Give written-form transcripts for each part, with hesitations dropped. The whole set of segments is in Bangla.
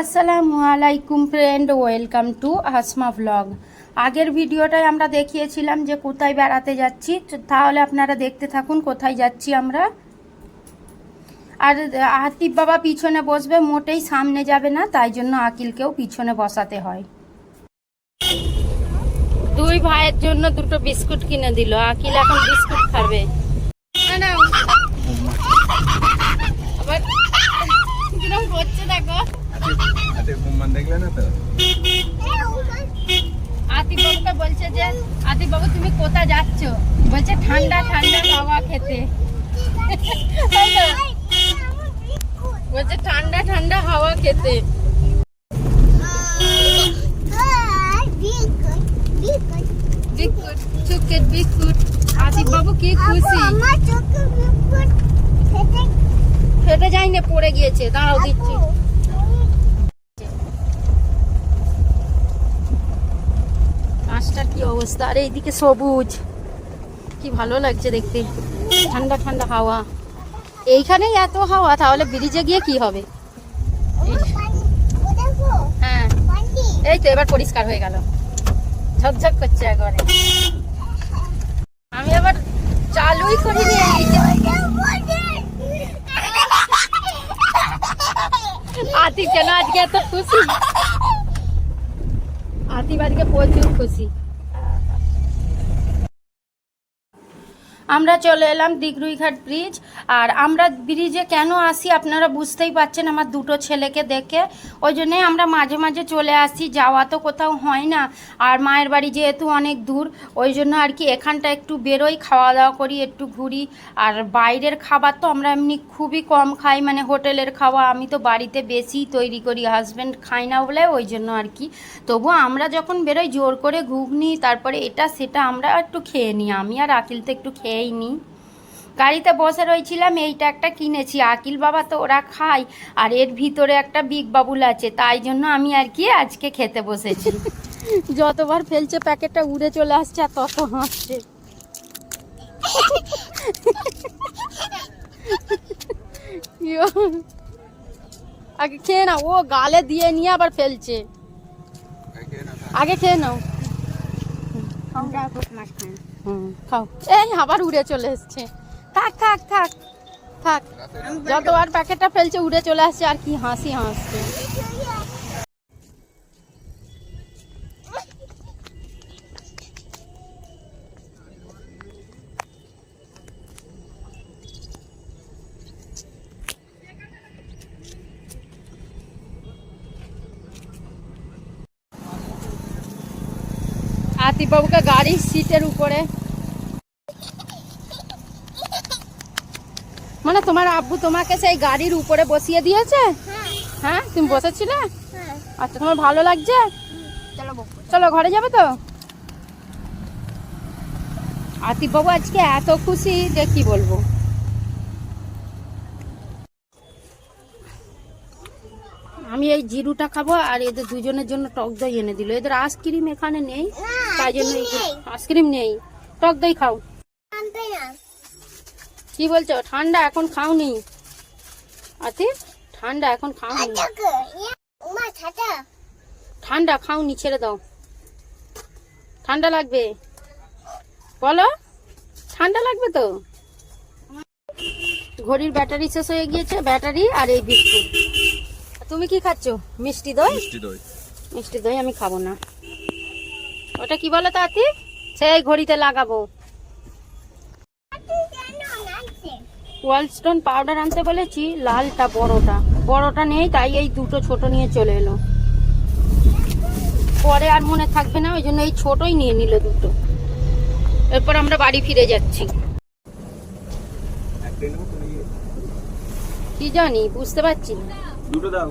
আসসালামু আলাইকুম friend, welcome to Asma blog. আগের ভিডিওটায় আমরা দেখিয়েছিলাম যে কোথায় বেড়াতে যাচ্ছি, তাহলে আপনারা দেখতে থাকুন কোথায় যাচ্ছি আমরা। আর আতিফ বাবা পিছনে বসবে, মোটেই সামনে যাবে না, তাই জন্য আকিলকেও পিছনে বসাতে হয়। দুই ভাইয়ের জন্য দুটো বিস্কুট কিনে দিল, আকিল এখন বিস্কুট খাবে। আবার কিরকম করছে দেখো। আতিফ বাবুকে বলছে যে আতিফ বাবু তুমি কোথায় যাচ্ছ, বলছে ঠান্ডা ঠান্ডা হাওয়া খেতে। বলছে ঠান্ডা ঠান্ডা হাওয়া খেতে। বিস্কুট আতিফ বাবু কি খুশি। ফেটে যায়নি, পড়ে গিয়েছে, দাঁড়াও দিচ্ছি। গাছটার কি অবস্থা, আর এইদিকে সবুজ, কি ভালো লাগছে দেখতে, ঠান্ডা ঠান্ডা হাওয়া। এইখানেই এত হাওয়া, তাহলে ব্রিজে গিয়ে কি হবে। হ্যাঁ এই তো এবার পরিষ্কার হয়ে গেল, ঝকঝক করছে একবারে। আমি আবার চালুই করিনি। আতিফ কেন আজকে এত খুশি, আতিফ আজকে প্রচুর খুশি। আমরা চলে এলাম দিগরুইঘাট ব্রিজ। আর আমরা ব্রিজে কেন আসি আপনারা বুঝতেই পারছেন, আমার দুটো ছেলেকে দেখে। ওই জন্যে আমরা মাঝে মাঝে চলে আসি, যাওয়া তো কোথাও হয় না। আর মায়ের বাড়ি যেহেতু অনেক দূর, ওই জন্য আর কি এখানটা একটু বেরোই, খাওয়া দাওয়া করি, একটু ঘুরি। আর বাইরের খাবার তো আমরা এমনি খুবই কম খাই, মানে হোটেলের খাওয়া। আমি তো বাড়িতে বেশি তৈরি করি, হাজব্যান্ড খাই না বলে, ওই জন্য আর কি। তবু আমরা যখন বেরোই জোর করে ঘুগনি, তারপরে এটা সেটা আমরা একটু খেয়ে নিই। আমি আর আকিল তো একটু খেয়েই নিই। গাড়িতে বসে রয়েছিলাম, এইটা একটা কিনেছি, আকিল বাবা তো ওরা খায়, আর এর ভিতরে একটা বিগ বাবুল আছে, তাই জন্য আমি আর কি আজকে খেতে বসেছি। যতবার ফেলছে প্যাকেটটা উড়ে চলে আসছে, আর তত হাসছে। আগে খেয়ে নাও, ও গালে দিয়ে নিয়ে আবার ফেলছে। আগে খেয়ে নাও। খাও। এই আবার উড়ে চলে এসছে। থাক থাক থাক থাক, যতবার প্যাকেটটা ফেলছে উড়ে চলে আসছে, আর কি হাসি হাসছে। আতিফ বাবুকে গাড়ির সিটের উপরে, মানে তোমার আব্বু তোমাকে সেই গাড়ির উপরে বসিয়ে দিয়েছে? হ্যাঁ তুমি বসেছিলে? আচ্ছা, তোমার ভালো লাগছে? চলো ঘরে যাবে তো। আতিফ বাবু আজকে এত খুশি যে কি বলবো। আমি এই জিরুটা খাবো, আর এদের দুজনের জন্য টক দই এনে দিল। এদের আইসক্রিম এখানে নেই, তাই জন্য আইসক্রিম নেই, টক দই খাও। কি বলছো, ঠান্ডা এখন খাওনি? আতিফ ঠান্ডা এখন খাওনি, ঠান্ডা খাওনি, ছেড়ে দাও। ঠান্ডা লাগবে বলো, ঠান্ডা লাগবে তো। ঘড়ির ব্যাটারি শেষ হয়ে গিয়েছে, ব্যাটারি আর এই বিস্কুট। তুমি কি খাচ্ছ? মিষ্টি দই? মিষ্টি দই আমি খাবো না। ওটা কি বলো তো আতিফ, সেই ঘড়িতে লাগাবো। ওয়ালস্টোন পাউডার আনতে বলেছি, লালটা বড়টা নেই, তাই এই দুটো ছোট নিয়ে চলে এলো। পরে আর মনে থাকবে না, ওই জন্য এই ছোটই নিয়ে নিল দুটো। এরপর আমরা বাড়ি ফিরে যাচ্ছি। কি জানি, বুঝতে পারছি না। দুটো দাও।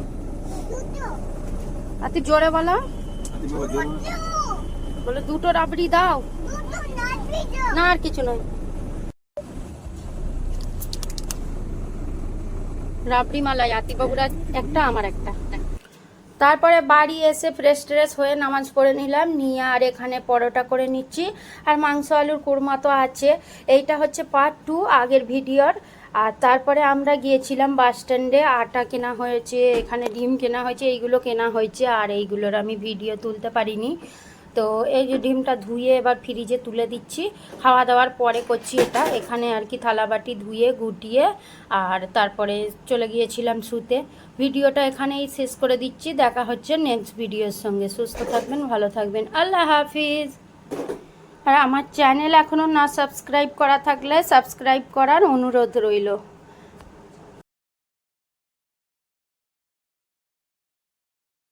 আতিফ জোরে বলো, বলে দুটো রাবড়ি দাও। না আর কিছু নয়, রাবড়ি মালাই। আতিফ বাবুরা একটা, আমার একটা। তারপরে বাড়ি এসে ফ্রেশ ট্রেশ হয়ে নামাজ পড়ে নিলাম, নিয়ে আর এখানে পরোটা করে নিচ্ছি। আর মাংস আলুর কুরমা তো আছে। এইটা হচ্ছে পার্ট 2 আগের ভিডিওর। আর তারপরে আমরা গিয়েছিলাম বাস স্ট্যান্ডে, আটা কেনা হয়েছে, এখানে ডিম কেনা হয়েছে, এইগুলো কেনা হয়েছে। আর এইগুলোর আমি ভিডিও তুলতে পারিনি। তো এই যে ডিমটা ধুয়ে এবার ফ্রিজে তুলে দিচ্ছি, খাওয়া দাওয়ার পরে করছি এটা। এখানে আর কি থালাবাটি ধুয়ে গুটিয়ে আর তারপরে চলে গিয়েছিলাম শুতে। ভিডিওটা এখানেই শেষ করে দিচ্ছি, দেখা হচ্ছে নেক্সট ভিডিওর সঙ্গে। সুস্থ থাকবেন, ভালো থাকবেন, আল্লাহ হাফিজ। আর আমার চ্যানেল এখনও না সাবস্ক্রাইব করা থাকলে সাবস্ক্রাইব করার অনুরোধ রইল।